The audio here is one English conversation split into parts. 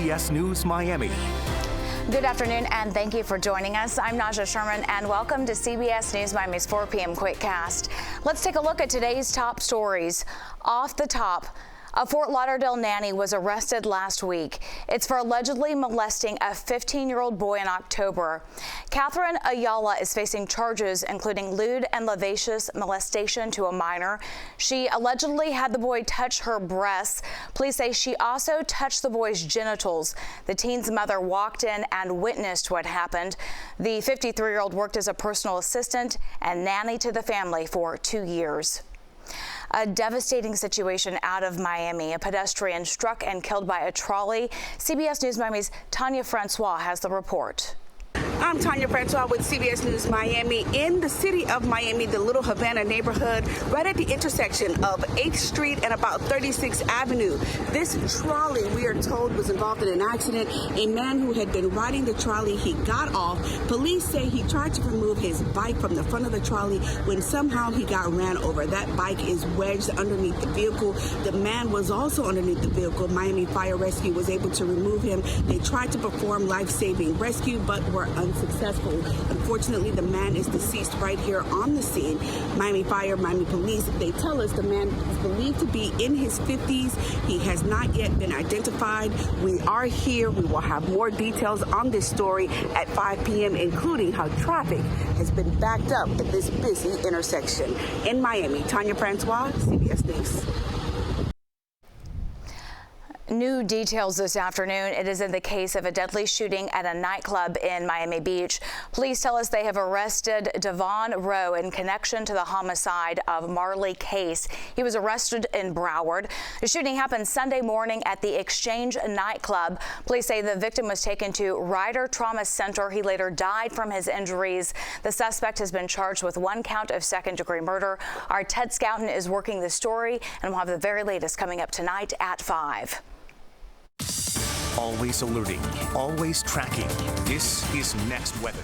CBS News Miami. Good afternoon, and thank you for joining us. I'm Naja Sherman, and welcome to CBS News Miami's 4 p.m. Quickcast. Let's take a look at today's top stories. Off the top, a Fort Lauderdale nanny was arrested last week. It's for allegedly molesting a 15-year-old boy in October. Catherine Ayala is facing charges including lewd and lascivious molestation to a minor. She allegedly had the boy touch her breasts. Police say she also touched the boy's genitals. The teen's mother walked in and witnessed what happened. The 53-year-old worked as a personal assistant and nanny to the family for 2 years. A devastating situation out of Miami. A pedestrian struck and killed by a trolley. CBS News Miami's Tanya Francois has the report. I'm Tanya Francois with CBS News Miami in the city of Miami, the Little Havana neighborhood, right at the intersection of 8th Street and about 36th Avenue. This trolley, we are told, was involved in an accident. A man who had been riding the trolley, he got off. Police say he tried to remove his bike from the front of the trolley when somehow he got ran over. That bike is wedged underneath the vehicle. The man was also underneath the vehicle. Miami Fire Rescue was able to remove him. They tried to perform life-saving rescue, but were unsuccessful. Unfortunately, the man is deceased right here on the scene. Miami Fire, Miami Police, they tell us the man is believed to be in his 50s. He has not yet been identified. We are here. We will have more details on this story at 5 p.m., including how traffic has been backed up at this busy intersection. In Miami, Tanya Francois, CBS News. New details this afternoon. It is in the case of a deadly shooting at a nightclub in Miami Beach. Police tell us they have arrested Devon Rowe in connection to the homicide of Marley Case. He was arrested in Broward. The shooting happened Sunday morning at the Exchange nightclub. Police say the victim was taken to Ryder Trauma Center. He later died from his injuries. The suspect has been charged with 1 count of second-degree murder. Our Ted Scouten is working the story, and we'll have the very latest coming up tonight at 5. Always alerting, always tracking. This is Next Weather.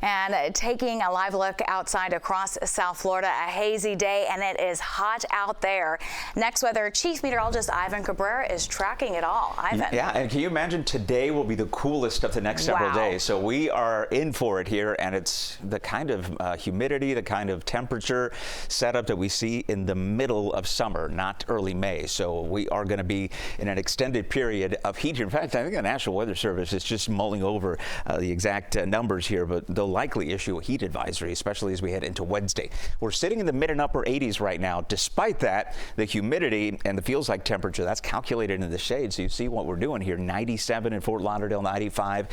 And taking a live look outside across South Florida, a hazy day, and it is hot out there. Next Weather Chief Meteorologist Ivan Cabrera is tracking it all. Ivan. Yeah, and can you imagine today will be the coolest of the next several days. So we are in for it here, and it's the kind of humidity, the kind of temperature setup that we see in the middle of summer, not early May. So we are going to be in an extended period of heat. In fact, I think the National Weather Service is just mulling over the exact numbers here, but they'll likely issue a heat advisory, especially as we head into Wednesday. We're sitting in the mid and upper 80s right now. Despite that, the humidity and the feels like temperature, that's calculated in the shade. So you see what we're doing here. 97 in Fort Lauderdale, 95.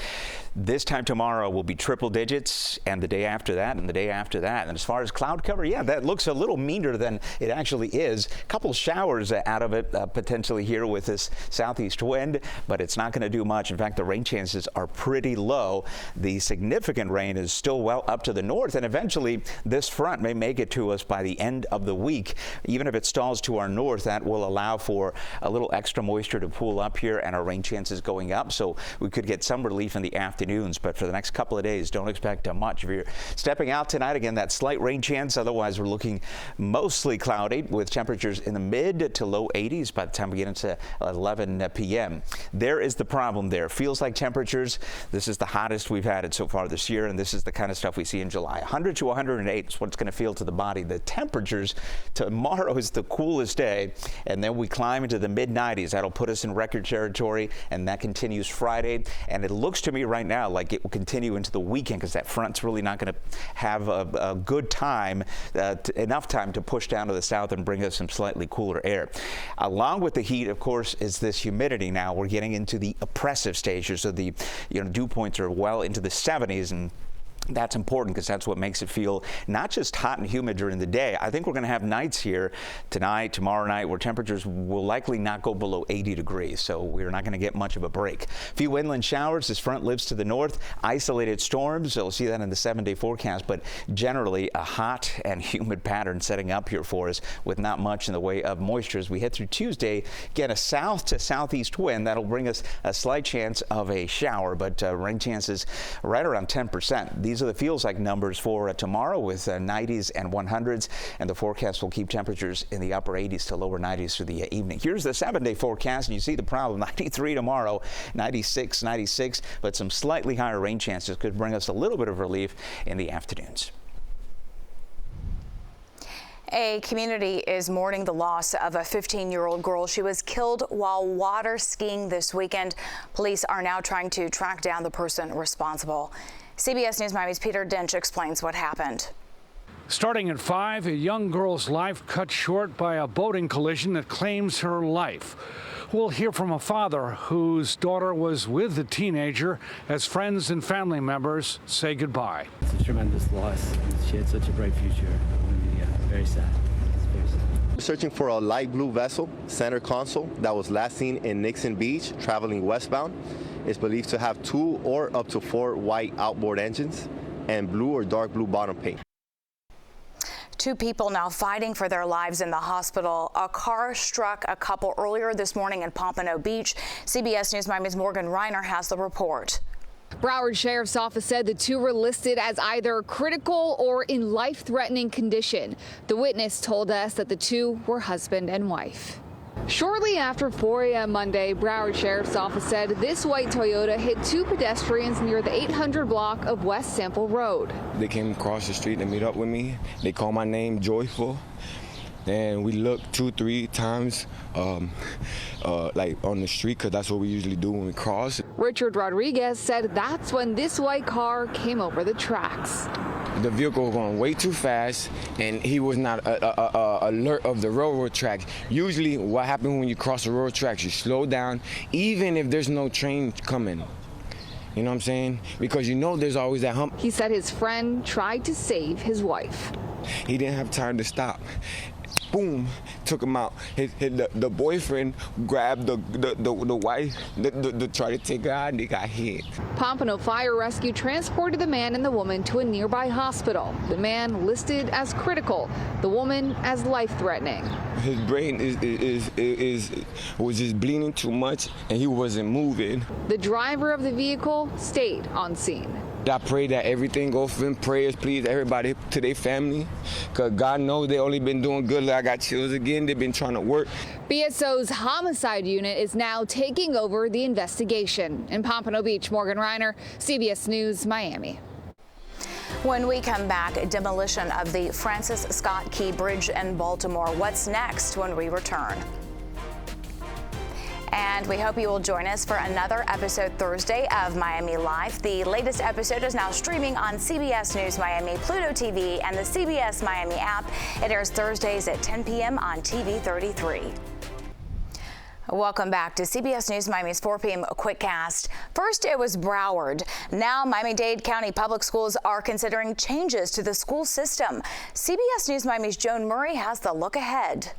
This time tomorrow will be triple digits, and the day after that, and the day after that. And as far as cloud cover, yeah, that looks a little meaner than it actually is. A couple showers out of it potentially here with this southeast wind, but it's not going to do much. In fact, the rain chances are pretty low. The significant rain is still well up to the north, and eventually this front may make it to us by the end of the week. Even if it stalls to our north, that will allow for a little extra moisture to pool up here and our rain chances going up, so we could get some relief in the afternoons. But for the next couple of days, don't expect much. If you're stepping out tonight, again, that slight rain chance. Otherwise, we're looking mostly cloudy with temperatures in the mid to low 80s by the time we get into 11 p.m. There is the problem there. Feels like temperatures. This is the hottest we've had it so far this year, and this is the kind of stuff we see in July. 100 to 108 is what it's going to feel to the body. The temperatures tomorrow is the coolest day, and then we climb into the mid 90s. That'll put us in record territory, and that continues Friday. And it looks to me right now like it will continue into the weekend, because that front's really not going to have a good time, enough time to push down to the south and bring us some slightly cooler air. Along with the heat, of course, is this humidity. Now we're getting into the oppressive stages, so the dew points are well into the 70s, and that's important because that's what makes it feel not just hot and humid during the day. I think we're going to have nights here tonight, tomorrow night, where temperatures will likely not go below 80 degrees. So we're not going to get much of a break. A few inland showers. This front lives to the north. Isolated storms. We'll see that in the 7-day forecast. But generally, a hot and humid pattern setting up here for us with not much in the way of moisture as we head through Tuesday. Again, a south to southeast wind. That'll bring us a slight chance of a shower, but rain chances right around 10%. These these are the feels like numbers for tomorrow with 90s and 100s, and the forecast will keep temperatures in the upper 80s to lower 90s through the evening. Here's the 7-day forecast, and you see the problem. 93 tomorrow, 96, 96, but some slightly higher rain chances could bring us a little bit of relief in the afternoons. A community is mourning the loss of a 15-year-old girl. She was killed while water skiing this weekend. Police are now trying to track down the person responsible. CBS News Miami's Peter Dench explains what happened. Starting at 5, a young girl's life cut short by a boating collision that claims her life. We'll hear from a father whose daughter was with the teenager as friends and family members say goodbye. It's a tremendous loss. She had such a bright future. Very sad. It's very sad. Searching for a light blue vessel, center console, that was last seen in Nixon Beach, traveling westbound. It's believed to have 2 or up to 4 white outboard engines and blue or dark blue bottom paint. 2 people now fighting for their lives in the hospital. A car struck a couple earlier this morning in Pompano Beach. CBS News Miami's Morgan Reiner has the report. Broward Sheriff's Office said the 2 were listed as either critical or in life-threatening condition. The witness told us that the 2 were husband and wife. Shortly after 4 a.m. Monday, Broward Sheriff's Office said this white Toyota hit 2 pedestrians near the 800 block of West Sample Road. They came across the street to meet up with me. They called my name Joyful. And we looked 2-3 times like on the street, because that's what we usually do when we cross. Richard Rodriguez said that's when this white car came over the tracks. The vehicle was going way too fast, and he was not alert of the railroad tracks. Usually what happens when you cross the railroad tracks, you slow down, even if there's no train coming. You know what I'm saying? Because you know there's always that hump. He said his friend tried to save his wife. He didn't have time to stop. Boom, took him out. The boyfriend grabbed the wife to try to take her out, and they got hit. Pompano Fire Rescue transported the man and the woman to a nearby hospital. The man listed as critical, the woman as life-threatening. His brain was just bleeding too much, and he wasn't moving. The driver of the vehicle stayed on scene. I pray that everything goes for him. Prayers, please, everybody, to their family, because God knows they only been doing good. I got chills again. They've been trying to work. BSO's homicide unit is now taking over the investigation. In Pompano Beach, Morgan Reiner, CBS News, Miami. When we come back, demolition of the Francis Scott Key Bridge in Baltimore. What's next when we return? And we hope you will join us for another episode Thursday of Miami Live. The latest episode is now streaming on CBS News Miami, Pluto TV, and the CBS Miami app. It airs Thursdays at 10 p.m. on TV 33. Welcome back to CBS News Miami's 4 p.m. Quickcast. First, it was Broward. Now, Miami-Dade County Public Schools are considering changes to the school system. CBS News Miami's Joan Murray has the look ahead.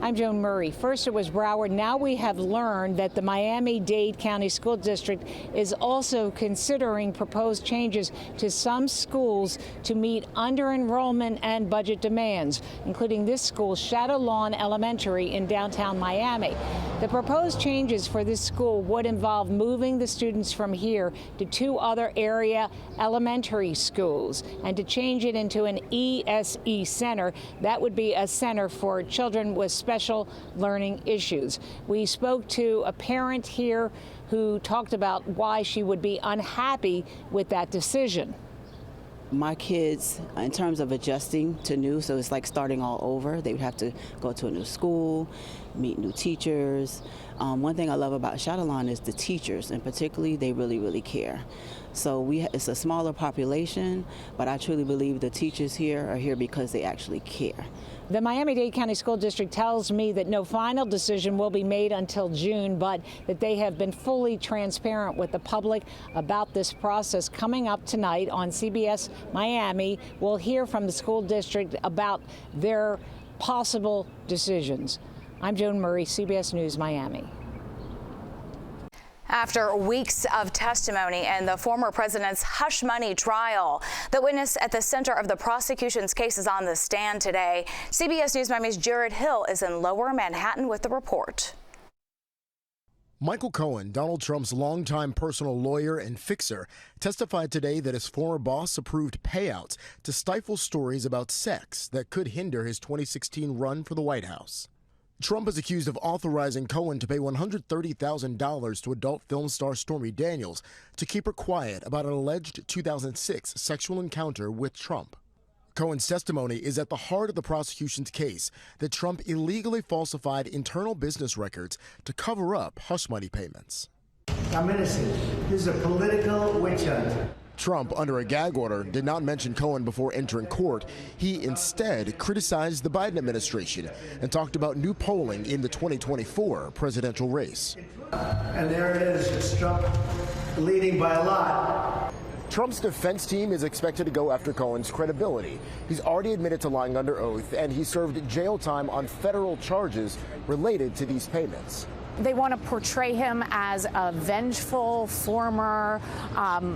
I'm Joan Murray. First it was Broward. Now we have learned that the Miami-Dade County School District is also considering proposed changes to some schools to meet under-enrollment and budget demands, including this school, Shadow Lawn Elementary in downtown Miami. The proposed changes for this school would involve moving the students from here to 2 other area elementary schools and to change it into an ESE center. That would be a center for children with special learning issues. We spoke to a parent here who talked about why she would be unhappy with that decision. My kids, in terms of adjusting to new, so it's like starting all over. They would have to go to a new school, meet new teachers. One thing I love about Shadow Lawn is the teachers, and particularly they really care. So it's a smaller population, but I truly believe the teachers here are here because they actually care. The Miami-Dade County School District tells me that no final decision will be made until June, but that they have been fully transparent with the public about this process. Coming up tonight on CBS Miami, we'll hear from the school district about their possible decisions. I'm Joan Murray, CBS News, Miami. After weeks of testimony in the former president's hush money trial, the witness at the center of the prosecution's case is on the stand today. CBS News Miami's Jared Hill is in Lower Manhattan with the report. Michael Cohen, Donald Trump's longtime personal lawyer and fixer, testified today that his former boss approved payouts to stifle stories about sex that could hinder his 2016 run for the White House. Trump is accused of authorizing Cohen to pay $130,000 to adult film star Stormy Daniels to keep her quiet about an alleged 2006 sexual encounter with Trump. Cohen's testimony is at the heart of the prosecution's case that Trump illegally falsified internal business records to cover up hush money payments. I'm innocent. This is a political witch hunt. Trump, under a gag order, did not mention Cohen before entering court. He instead criticized the Biden administration and talked about new polling in the 2024 presidential race. And there it is. It's Trump leading by a lot. Trump's defense team is expected to go after Cohen's credibility. He's already admitted to lying under oath, and he served jail time on federal charges related to these payments. They want to portray him as a vengeful former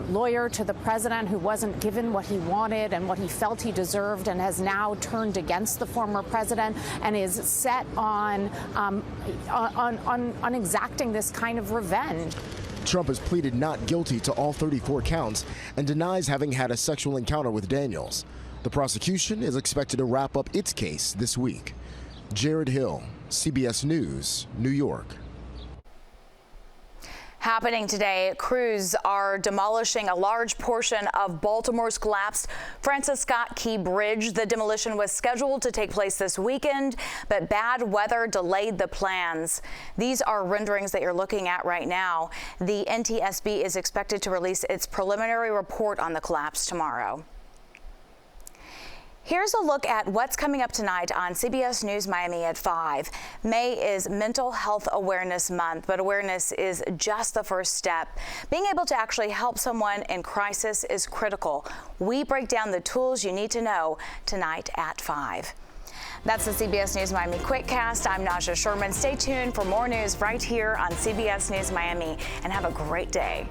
lawyer to the president who wasn't given what he wanted and what he felt he deserved, and has now turned against the former president and is set on exacting this kind of revenge. Trump has pleaded not guilty to all 34 counts and denies having had a sexual encounter with Daniels. The prosecution is expected to wrap up its case this week. Jared Hill, CBS News, New York. Happening today, crews are demolishing a large portion of Baltimore's collapsed Francis Scott Key Bridge. The demolition was scheduled to take place this weekend, but bad weather delayed the plans. These are renderings that you're looking at right now. The NTSB is expected to release its preliminary report on the collapse tomorrow. Here's a look at what's coming up tonight on CBS News Miami at 5. May is Mental Health Awareness Month, but awareness is just the first step. Being able to actually help someone in crisis is critical. We break down the tools you need to know tonight at 5. That's the CBS News Miami Quickcast. I'm Naja Sherman. Stay tuned for more news right here on CBS News Miami, and have a great day.